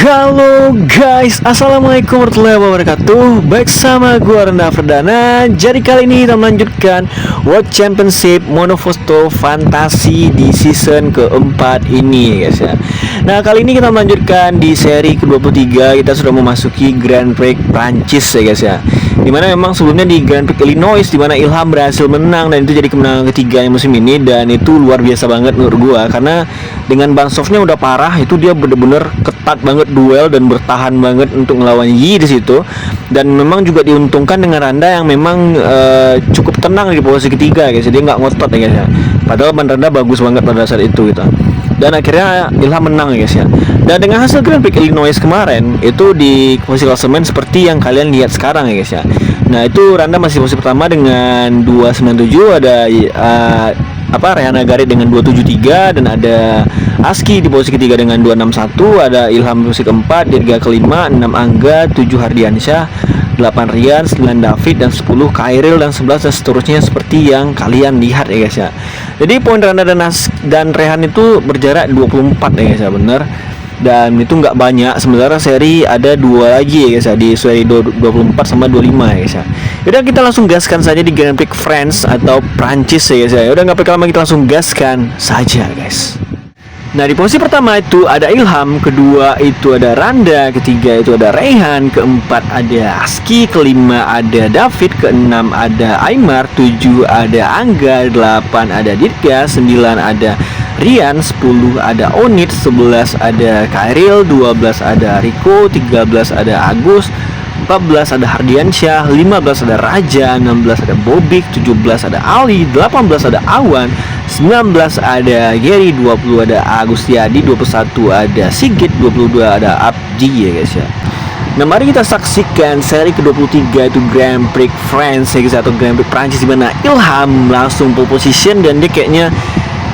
Halo guys, assalamualaikum warahmatullahi wabarakatuh. Baik, sama gua Renda Ferdana. Jadi kali ini kita melanjutkan World Championship Monofoto Fantasi di season keempat ini guys ya. Nah, kali ini kita melanjutkan di seri ke-23. Kita sudah memasuki Grand Prix Prancis ya guys ya, dimana memang sebelumnya di Grand Prix Illinois dimana Ilham berhasil menang, dan itu jadi kemenangan ketiga musim ini. Dan itu luar biasa banget menurut gua, karena dengan bansoftnya udah parah, itu dia bener-bener ketat banget duel dan bertahan banget untuk melawan Yi di situ. Dan memang juga diuntungkan dengan Randa yang memang cukup tenang di posisi ketiga guys, dia nggak ngotot ya guys ya. Padahal Randa bagus banget pada saat itu gitu. Dan akhirnya Ilham menang ya guys ya. Dan dengan hasil Grand Prix Illinois kemarin itu di posisi klasemen seperti yang kalian lihat sekarang ya guys ya. Nah, itu Randa masih posisi pertama dengan 297, ada Rehana Garit dengan 273, dan ada Aski di posisi ketiga dengan 261, ada Ilham di posisi keempat, Dirga kelima, 6 Angga, 7 Hardiansyah, 8 Rian, 9 David, dan 10 Kairil, dan 11 dan seterusnya seperti yang kalian lihat ya guys ya. Jadi poin Randa dan Rehan itu berjarak 24 ya guys ya, bener. Dan itu nggak banyak, sementara seri ada dua lagi ya guys ya, di seri 24 sama 25 ya guys ya. Yaudah, kita langsung gaskan saja di Grand Prix France atau Prancis ya guys ya. Yaudah, nggak pakai lama, kita langsung gaskan saja guys. Nah, di posisi pertama itu ada Ilham, kedua itu ada Randa, ketiga itu ada Rehan, keempat ada Aski, kelima ada David, keenam ada Aymar, 7 ada Angga, 8 ada Dirga, 9 ada Rian, 10 ada Onit, 11 ada Kairil, 12 ada Riko, 13 ada Agus, 14 ada Hardiansyah, 15 ada Raja, 16 ada Bobik, 17 ada Ali, 18 ada Awan, 19 ada Gary, 20 ada Agustiadi, 21 ada Sigit, 22 ada Abdi ya guys ya. Nah, mari kita saksikan seri ke-23 itu Grand Prix France ya guys, atau Grand Prix Prancis, di mana Ilham langsung pole position dan dia kayaknya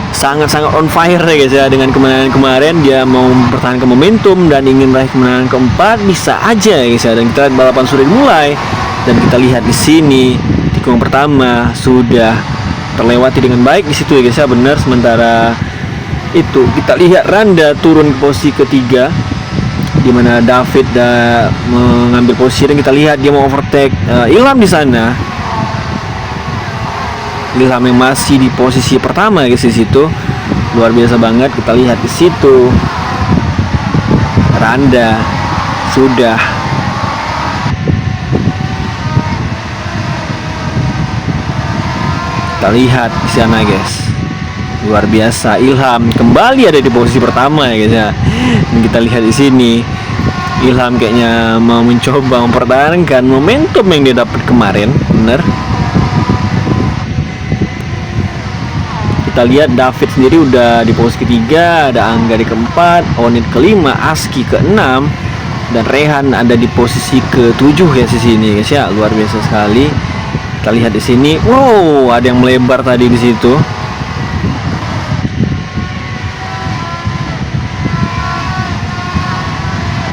sangat-sangat on fire ya guys ya. Dengan kemenangan kemarin dia mau mempertahankan momentum dan ingin meraih kemenangan keempat, bisa aja ya guys ya. Dan kita lihat balapan sudah dimulai, dan kita lihat di sini tikungan pertama sudah terlewati dengan baik di situ ya guys ya, benar. Sementara itu kita lihat Randa turun ke posisi ketiga, di mana David mengambil posisi, dan kita lihat dia mau overtake Ilham di sana. Ilham yang masih di posisi pertama guys di situ, luar biasa banget. Kita lihat di situ Randa sudah kita lihat di sana guys, luar biasa. Ilham kembali ada di posisi pertama ya guys ya. Dan kita lihat di sini Ilham kayaknya mau mencoba mempertahankan momentum yang dia dapat kemarin, bener. Kita lihat David sendiri udah di posisi ketiga, ada Angga di keempat, Onit kelima, Aski keenam, dan Rehan ada di posisi ketujuh ya di sini guys ya, luar biasa sekali. Kita lihat di sini, wow, ada yang melebar tadi di situ.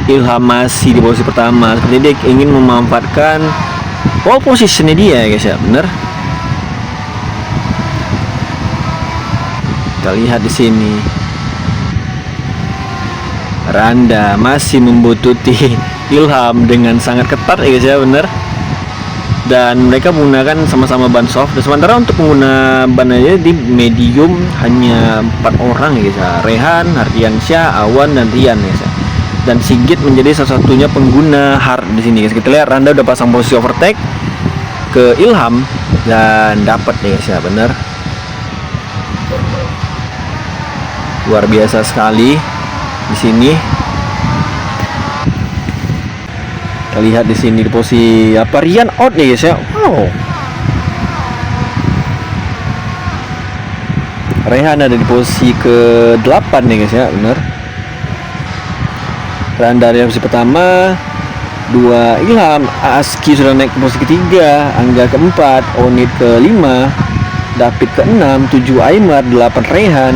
Ilham masih di posisi pertama, seperti dia ingin memanfaatkan pole positionnya dia ya guys ya, bener. Kita lihat di sini Randa masih membutuhkan Ilham dengan sangat ketat ya guys ya, bener. Dan mereka menggunakan sama-sama ban soft, dan sementara untuk pengguna ban aja di medium hanya 4 orang ya guys ya, Rehan, Hardiansyah, Awan, dan Rian ya guys ya. Dan Sigit menjadi salah satunya pengguna hard di sini guys. Kita lihat Randa udah pasang posisi overtake ke Ilham dan dapat ya guys ya, bener. Luar biasa sekali di sini. Kita lihat di sini di posisi Rian out ya guys ya. Wow. Rehan ada di posisi ke-8 ya guys ya, benar. Randa dari posisi pertama, 2 Ilham, Aski sudah naik ke posisi ketiga, Angga keempat, Onit ke-5, David ke-6, 7 Aymar, 8 Rehan,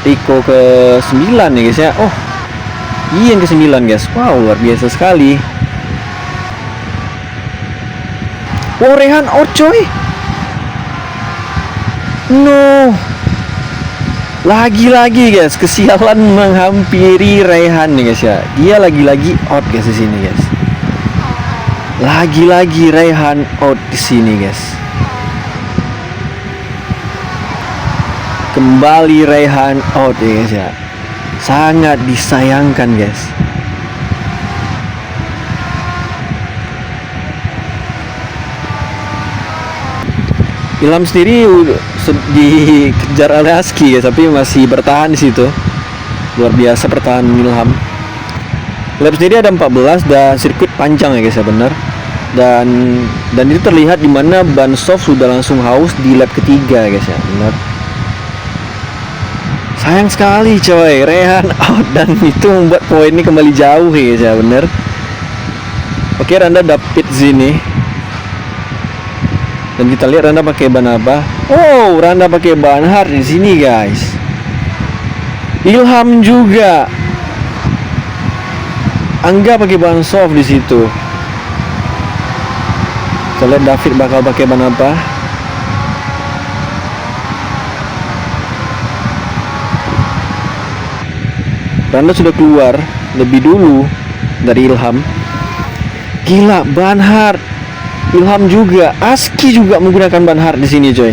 Riko ke-9 ya guys ya. Oh, iya yang ke-9 guys. Wow, luar biasa sekali. Wow, Rehan out coy. No. Lagi-lagi guys, kesialan menghampiri Raihan nih guys ya. Dia lagi-lagi out guys di sini guys. Lagi-lagi Raihan out di sini guys. Kembali Raihan out ya guys ya. Sangat disayangkan guys. Ilham sendiri dikejar oleh Aski ya, tapi masih bertahan di situ. Luar biasa pertahanan Ilham. Lap sendiri ada 14 dan sirkuit panjang ya guys ya, benar. Dan itu terlihat di mana ban soft sudah langsung haus di lap ketiga ya guys ya, benar. Sayang sekali coy, Raihan out dan itu membuat poin ini kembali jauh ya guys ya, benar. Oke, Randa dapet sini. Dan kita lihat Randa pakai ban apa? Oh, Randa pakai ban hard di sini guys. Ilham juga. Angga pakai ban soft di situ. Kita lihat David bakal pakai ban apa? Randa sudah keluar lebih dulu dari Ilham. Gila, ban hard. Ilham juga, Aski juga menggunakan ban hard di sini, coy.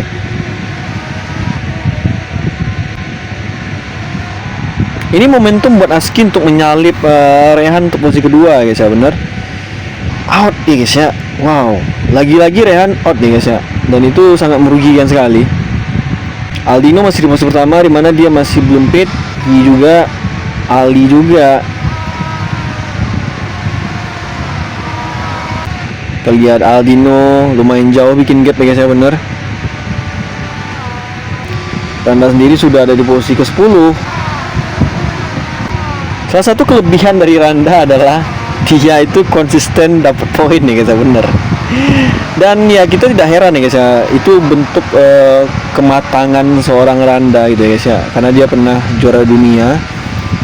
Ini momentum buat Aski untuk menyalip Raihan untuk posisi kedua, guys ya, bener. Out ya guys ya. Wow, lagi-lagi Raihan out ya guys ya. Dan itu sangat merugikan sekali. Aldino masih di posisi pertama, di mana dia masih belum pit. Juga Ali juga. Kita lihat Aldino lumayan jauh bikin gap ya guys ya, bener. Randa sendiri sudah ada di posisi ke-10. Salah satu kelebihan dari Randa adalah dia itu konsisten dapat poin ya guys ya, bener. Dan ya kita tidak heran ya guys ya, itu bentuk kematangan seorang Randa gitu ya guys ya, karena dia pernah juara dunia.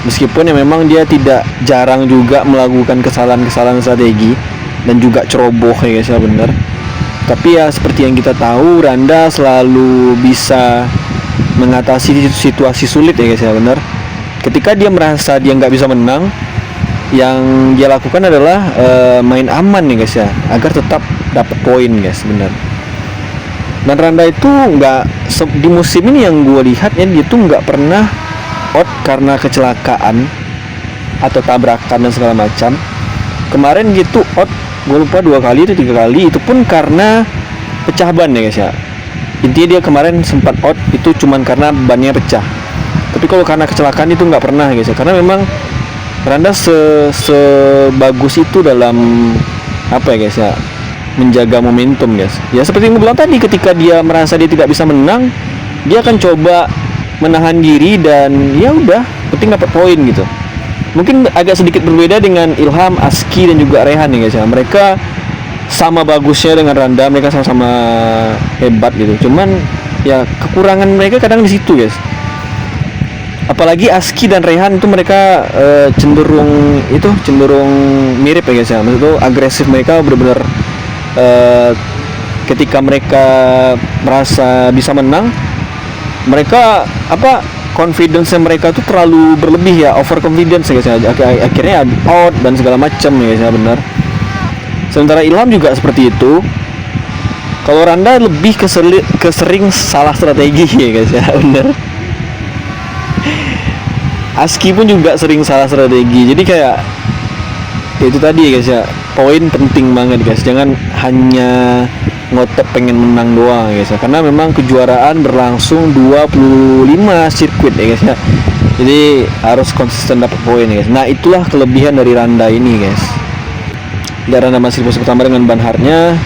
Meskipun ya memang dia tidak jarang juga melakukan kesalahan-kesalahan strategi dan juga ceroboh ya guys ya, bener. Tapi ya seperti yang kita tahu, Randa selalu bisa mengatasi situasi sulit ya guys ya, bener. Ketika dia merasa dia nggak bisa menang, yang dia lakukan adalah main aman ya guys ya, agar tetap dapat poin guys, bener. Dan Randa itu nggak, di musim ini yang gue lihat ya, dia tuh nggak pernah out karena kecelakaan atau tabrakan dan segala macam. Kemarin gitu out, gue lupa 2 kali atau 3 kali, itu pun karena pecah ban ya guys ya. Intinya dia kemarin sempat out itu cuman karena bannya pecah. Tapi kalau karena kecelakaan itu nggak pernah guys ya, karena memang Randa sebagus itu dalam apa ya guys ya, menjaga momentum guys. Ya seperti yang gue bilang tadi, ketika dia merasa dia tidak bisa menang, dia akan coba menahan diri dan ya udah, penting dapat poin gitu. Mungkin agak sedikit berbeda dengan Ilham, Aski dan juga Raihan ya guys ya. Mereka sama bagusnya dengan Randa, mereka sama-sama hebat gitu. Cuman ya kekurangan mereka kadang di situ guys. Apalagi Aski dan Raihan itu mereka cenderung mirip ya guys ya. Maksudnya agresif, mereka benar-benar ketika mereka merasa bisa menang, mereka confidence mereka tuh terlalu berlebih ya, over confidence ya guys ya. Akhirnya out dan segala macam ya guys ya, benar. Sementara Ilham juga seperti itu. Kalau Randa lebih kesering salah strategi ya guys ya, benar. Aski pun juga sering salah strategi. Jadi kayak itu tadi ya guys ya, poin penting banget guys. Jangan hanya ngotot pengen menang doang guys ya, karena memang kejuaraan berlangsung 25 sirkuit ya guys ya. Jadi harus konsisten dapat poin ya guys. Nah itulah kelebihan dari Randa ini guys. Dan Randa masih di posisi pertama dengan ban hardnya.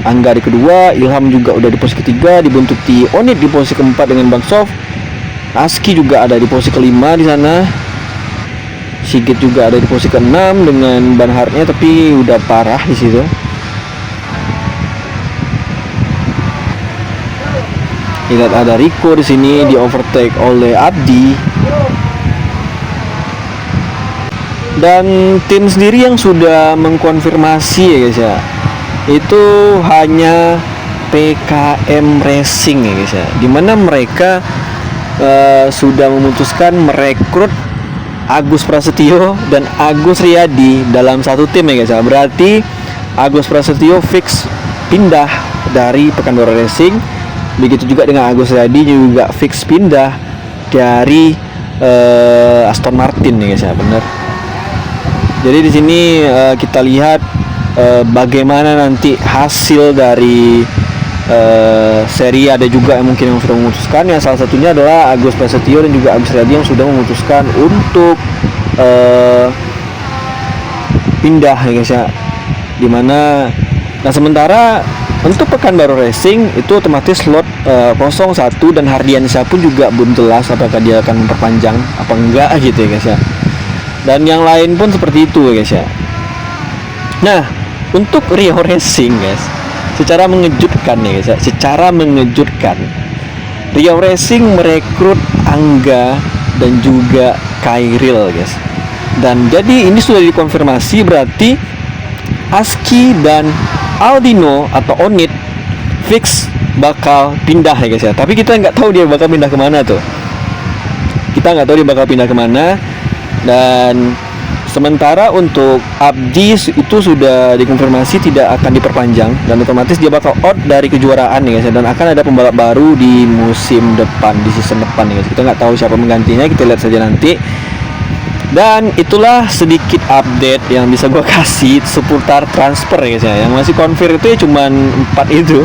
Angga di kedua, Ilham juga udah di posisi ketiga, dibuntuti Onit di posisi keempat dengan ban soft. Aski juga ada di posisi kelima di sana. Sigit juga ada di posisi keenam dengan ban hardnya, tapi udah parah di situ. Lihat ada Rico di sini di overtake oleh Abdi. Dan tim sendiri yang sudah mengkonfirmasi ya guys ya, itu hanya PKM Racing ya guys ya, dimana mereka sudah memutuskan merekrut Agus Prasetyo dan Agus Riyadi dalam satu tim ya guys ya. Berarti Agus Prasetyo fix pindah dari Pekanbaru Racing. Begitu juga dengan Agus Riyadi juga fix pindah dari Aston Martin ya guys ya, benar. Jadi di sini kita lihat bagaimana nanti hasil dari seri. Ada juga yang mungkin yang sudah memutuskan, yang salah satunya adalah Agus Prasetyo dan juga Agus Riyadi yang sudah memutuskan untuk pindah ya guys ya. Dimana nah sementara untuk Pekanbaru Racing itu otomatis slot 01 dan Hardiansyah pun juga belum jelas apakah dia akan memperpanjang apa enggak gitu ya guys ya. Dan yang lain pun seperti itu ya guys ya. Nah, untuk Riau Racing guys, secara mengejutkan ya guys ya, secara mengejutkan Riau Racing merekrut Angga dan juga Khairil guys. Dan jadi ini sudah dikonfirmasi, berarti Aski dan Aldino atau Onit fix bakal pindah ya guys ya. Tapi kita nggak tahu dia bakal pindah kemana tuh. Kita nggak tahu dia bakal pindah kemana. Dan sementara untuk Abdi itu sudah dikonfirmasi tidak akan diperpanjang dan otomatis dia bakal out dari kejuaraan ya guys ya. Dan akan ada pembalap baru di musim depan, di season depan ya guys. Kita nggak tahu siapa menggantinya, kita lihat saja nanti. Dan itulah sedikit update yang bisa gue kasih seputar transfer ya guys ya. Yang masih confirm itu ya cuman 4 itu,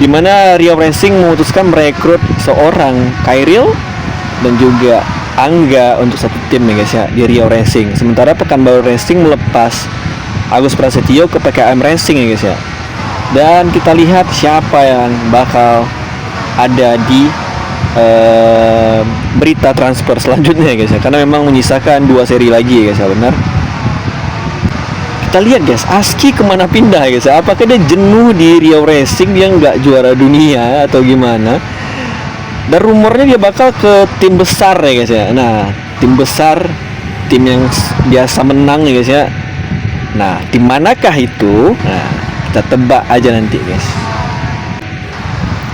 dimana Riau Racing memutuskan merekrut seorang Khairil dan juga Angga untuk satu tim ya guys ya di Riau Racing. Sementara Pekanbaru Racing melepas Agus Prasetyo ke PKM Racing ya guys ya. Dan kita lihat siapa yang bakal ada di berita transfer selanjutnya ya guys ya. Karena memang menyisakan 2 seri lagi ya guys ya, benar. Kita lihat guys, Aski kemana pindah ya guys ya. Apakah dia jenuh di Riau Racing, dia nggak juara dunia atau gimana? Dan rumornya dia bakal ke tim besar ya guys ya. Nah, tim besar, tim yang biasa menang ya guys ya. Nah, tim manakah itu? Nah, kita tebak aja nanti guys.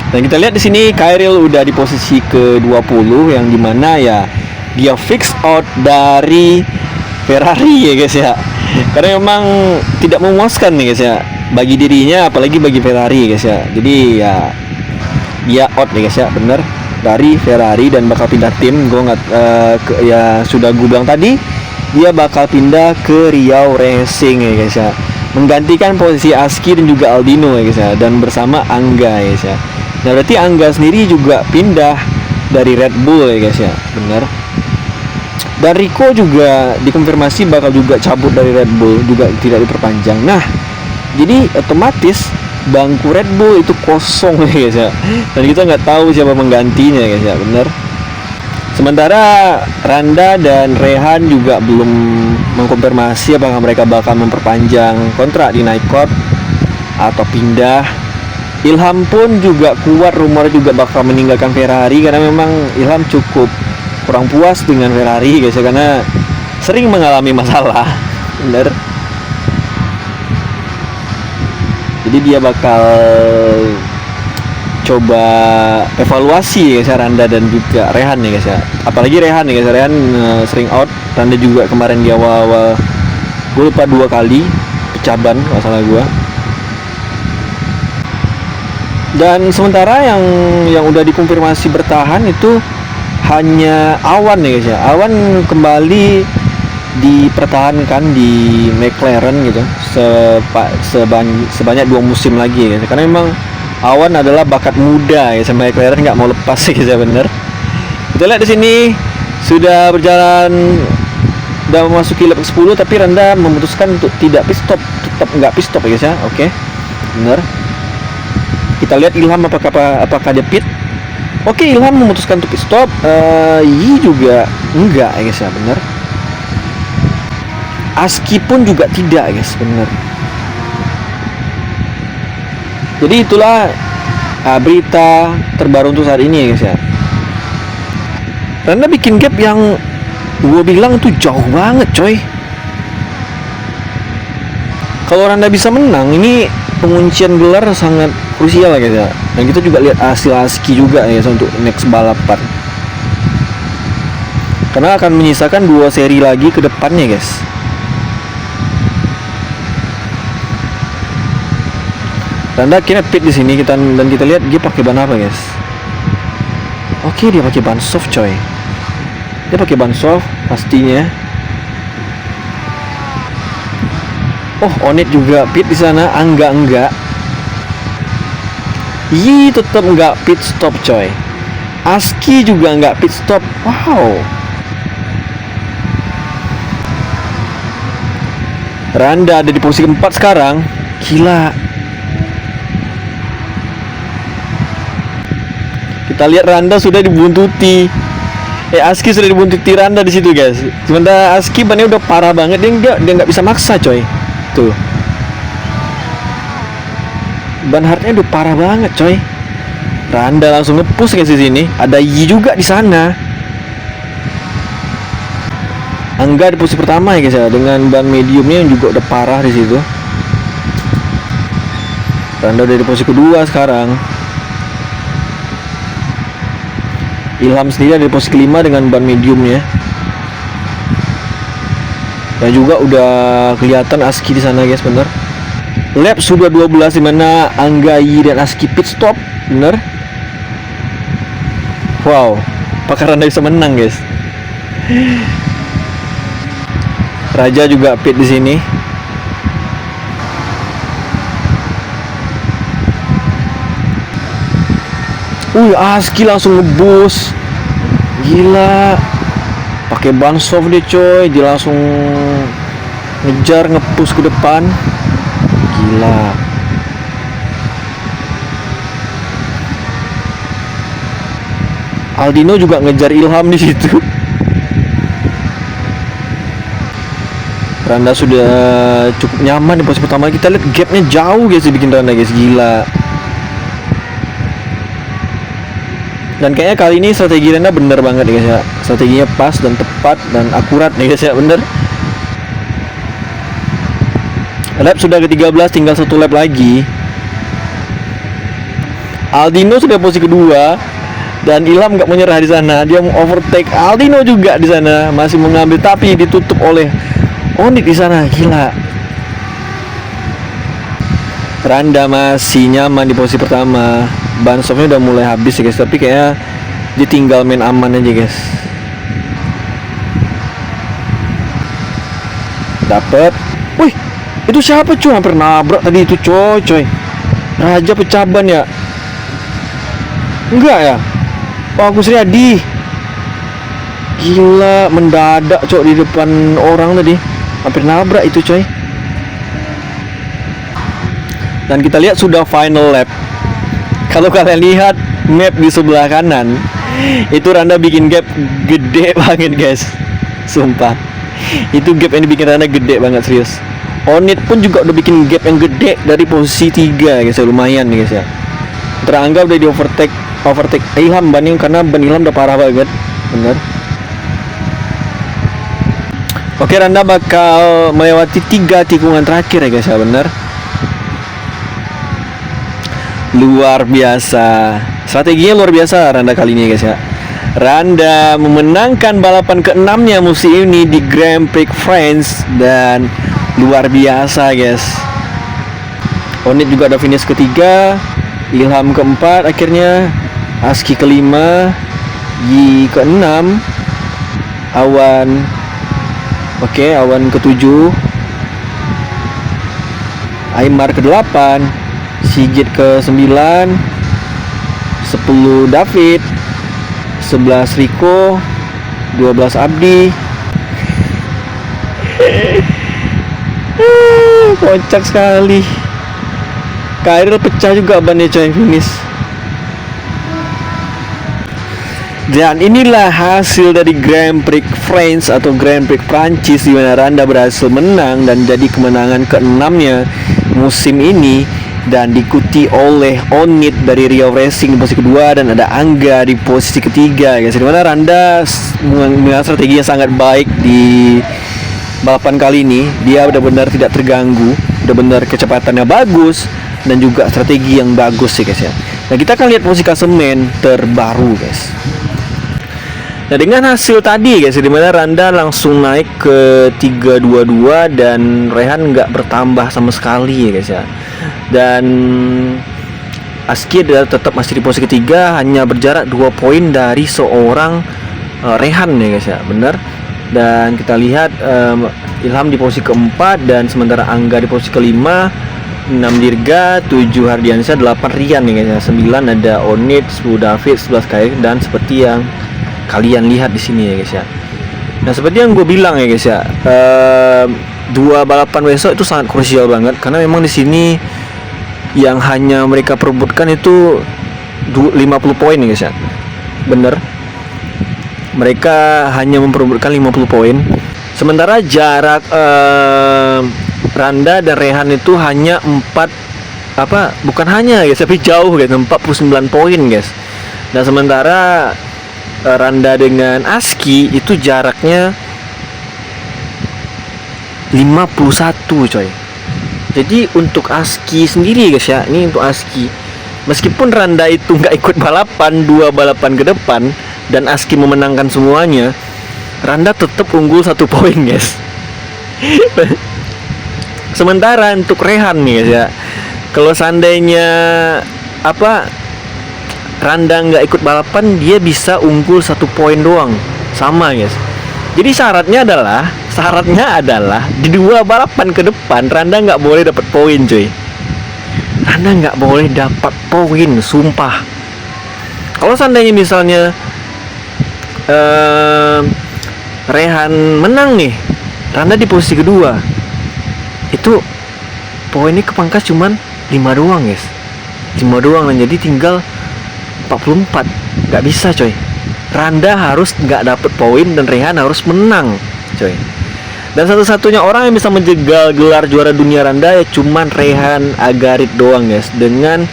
Dan kita lihat di sini Khairil udah di posisi ke-20 yang dimana ya dia fix out dari Ferrari ya guys ya. Karena memang tidak memuaskan nih guys ya bagi dirinya, apalagi bagi Ferrari ya guys ya. Jadi ya dia out ya guys ya, bener, dari Ferrari dan bakal pindah tim. Gue nggak ya sudah gue bilang tadi, dia bakal pindah ke Riau Racing ya guys ya, menggantikan posisi Aski dan juga Aldino ya guys ya, dan bersama Angga ya guys ya. Nah berarti Angga sendiri juga pindah dari Red Bull ya guys ya, bener. Dan Rico juga dikonfirmasi bakal juga cabut dari Red Bull, juga tidak diperpanjang. Nah jadi otomatis bangku Red Bull itu kosong ya guys ya, dan kita nggak tahu siapa menggantinya ya guys ya, bener. Sementara Randa dan Rehan juga belum mengkonfirmasi apakah mereka bakal memperpanjang kontrak di Nightcorp atau pindah. Ilham pun juga kuat rumor juga bakal meninggalkan Ferrari karena memang Ilham cukup kurang puas dengan Ferrari guys ya, karena sering mengalami masalah, bener. Jadi dia bakal coba evaluasi guys ya, Randa dan juga Rehan ya guys ya. Apalagi Rehan ya guys, Rehan sering out. Randa juga kemarin di awal-awal gue lupa 2 kali pecah ban nggak salah gue. Dan sementara yang udah dikonfirmasi bertahan itu hanya Awan ya guys ya. Awan kembali dipertahankan di McLaren gitu sebanyak 2 musim lagi ya guys. Karena memang Awan adalah bakat muda ya, sama McLaren nggak mau lepas ya guys ya, bener. Kita lihat di sini sudah berjalan, udah memasuki lap 10, tapi Randa memutuskan untuk tidak pit stop, tetap nggak pit stop ya guys ya. Oke, bener. Kita lihat Ilham apakah dia pit. Oke, Ilham memutuskan untuk pit stop. Yi juga enggak ya guys ya, bener. Aski pun juga tidak guys, bener. Jadi itulah berita terbaru untuk saat ini ya guys ya. Randa bikin gap yang gue bilang itu jauh banget coy. Kalau Randa bisa menang, ini penguncian gelar sangat krusial ya guys ya. Dan kita juga lihat hasil Aski juga ya guys untuk next balapan. karena akan menyisakan 2 seri lagi ke depannya guys. Randa akhirnya pit di sini dan kita lihat dia pakai ban apa guys. Oke, dia pakai ban soft coy. Dia pakai ban soft pastinya. Oh, Onit juga pit di sana. Enggak. Tetap enggak pit stop coy. Aski juga enggak pit stop. Wow. Randa ada di posisi keempat sekarang. Gila. Kita lihat Randa sudah dibuntuti. Aski sudah dibuntuti Randa di situ guys. Sementara Aski bannya udah parah banget, dia nggak bisa maksa coy. Tuh. Ban hardnya udah parah banget coy. Randa langsung ngepush guys di sini. Ada Yi juga di sana. Angga di posisi pertama ya guys ya, dengan ban mediumnya yang juga udah parah di situ. Randa udah di posisi kedua sekarang. Ilham sendiri ada di posisi kelima dengan ban mediumnya. Dan juga udah kelihatan Aski di sana guys, bener. Lap sudah 12 di mana Angga, Yi dan Aski pit stop, bener. Wow, apakah Randa bisa menang guys? Raja juga pit di sini. Aski langsung ngebus. Gila. Pakai ban soft deh coy. Dia langsung ngejar, ngepush ke depan. Gila. Aldino juga ngejar Ilham di situ. Randa sudah cukup nyaman di posisi pertama. Kita lihat gapnya jauh guys, bikin Randa guys, gila. Dan kayaknya kali ini strategi Randa bener banget guys ya. Strateginya pas dan tepat dan akurat nih guys ya, bener. Lap sudah ke-13, tinggal 1 lap lagi. Aldino sudah posisi kedua dan Ilham nggak menyerah di sana. Dia mau overtake Aldino juga di sana, masih mengambil tapi ditutup oleh Onit di sana. Gila. Randa masih nyaman di posisi pertama. Ban softnya udah mulai habis ya guys, tapi kayaknya dia tinggal main aman aja guys. Dapet. Wih, itu siapa cuy? Hampir nabrak tadi itu coy. Raja pecah ban ya? Enggak ya? Oh, Agus Riyadi. Gila, mendadak coy di depan orang tadi. Hampir nabrak itu coy. Dan kita lihat sudah final lap. Kalau kalian lihat map di sebelah kanan, itu Randa bikin gap gede banget guys. Sumpah, itu gap yang dibikin Randa gede banget, serius. Onit pun juga udah bikin gap yang gede dari posisi 3 guys ya, lumayan nih guys ya. Teranggap udah di overtake Ilham banding, karena ban Ilham udah parah banget, bener. Oke, Randa bakal melewati 3 tikungan terakhir ya guys ya, bener. Luar biasa. Strateginya luar biasa Randa kali ini guys ya. Randa memenangkan balapan ke-6-nya musim ini di Grand Prix France. Dan luar biasa guys. Onit juga ada finish ketiga, Ilham keempat akhirnya, Aski kelima, Yi keenam, Awan Awan ketujuh, Aymar ke-8, Sigit ke-9, 10 David, 11 Riko, 12 Abdi. Kocak sekali. Kairil pecah juga bannya coy, finish. Dan inilah hasil dari Grand Prix France atau Grand Prix Prancis, di mana Randa berhasil menang dan jadi kemenangan ke-6-nya musim ini, dan diikuti oleh Onit dari Rio Racing di posisi kedua dan ada Angga di posisi ketiga guys. Dimana Randa dengan strategi yang sangat baik di balapan kali ini. Dia benar-benar tidak terganggu, benar-benar kecepatannya bagus dan juga strategi yang bagus sih guys ya. Nah, kita akan lihat posisi klasemen terbaru guys. Nah, dengan hasil tadi guys, dimana Randa langsung naik ke 322 dan Rehan nggak bertambah sama sekali ya guys ya. Dan Aski adalah tetap masih di posisi ketiga, hanya berjarak 2 poin dari seorang Rehan ya guys ya, benar. Dan kita lihat Ilham di posisi keempat, dan sementara Angga di posisi kelima, 6 Dirga, 7 Hardiansyah, 8 Rian ya guys ya, 9 ada Onit, 10 David, 11 Kai, dan seperti yang kalian lihat di sini ya guys ya. Nah, seperti yang gue bilang ya guys ya, 2 balapan besok itu sangat krusial banget, karena memang di sini yang hanya mereka perebutkan itu 50 poin ya guys ya. Bener, mereka hanya memperebutkan 50 poin. Sementara jarak Randa dan Rehan itu hanya bukan hanya guys, tapi jauh guys, 49 poin guys. Nah, sementara Randa dengan Aski itu jaraknya 51 coy. Jadi untuk Aski sendiri guys ya, ini untuk Aski, meskipun Randa itu nggak ikut balapan 2 balapan ke depan dan Aski memenangkan semuanya, Randa tetap unggul 1 poin guys. Sementara untuk Rehan nih guys ya, kalau seandainya Randa nggak ikut balapan, dia bisa unggul 1 poin doang, sama guys. Jadi syaratnya adalah di 2 balapan ke depan Randa nggak boleh dapat poin coy. Randa nggak boleh dapat poin, sumpah. Kalau seandainya misalnya Rehan menang nih, Randa di posisi kedua, itu poinnya kepangkas cuman 5 doang guys, 5 doang. Dan jadi tinggal 44, nggak bisa coy. Randa harus nggak dapet poin dan Rehan harus menang coy. Dan satu-satunya orang yang bisa menjegal gelar juara dunia Randa ya cuman Rehan Agarit doang guys, dengan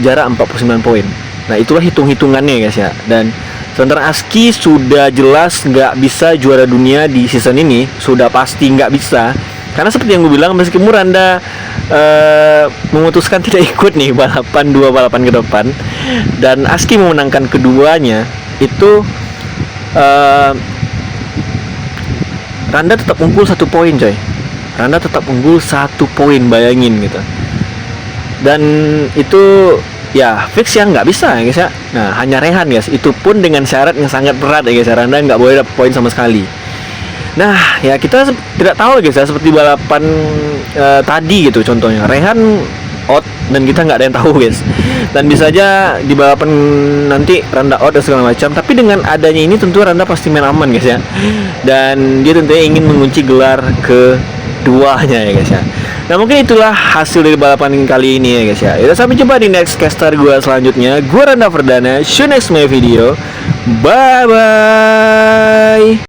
jarak 49 poin. Nah, itulah hitung-hitungannya guys ya. Dan sementara Aski sudah jelas nggak bisa juara dunia di season ini, sudah pasti nggak bisa. Karena seperti yang gue bilang, meskipun Randa memutuskan tidak ikut nih 2 balapan ke depan, dan Aski memenangkan keduanya, itu Randa tetap unggul 1 poin coy. Randa tetap unggul 1 poin, bayangin gitu. Dan itu ya fix ya, nggak bisa ya guys ya. Nah, hanya Rehan guys, itu pun dengan syarat yang sangat berat ya guys. Randa nggak boleh dapat poin sama sekali. Nah, ya kita tidak tahu guys ya, seperti balapan tadi gitu contohnya, Rehan out dan kita nggak ada yang tahu guys. Dan bisa aja di balapan nanti Randa out dan segala macam. Tapi dengan adanya ini tentu Randa pasti main aman guys ya. Dan dia tentunya ingin mengunci gelar keduanya ya guys ya. Nah, mungkin itulah hasil dari balapan kali ini ya guys ya. Yaudah, sampai jumpa di next caster gue selanjutnya. Gue Randa Ferdana. See you next my video. Bye bye.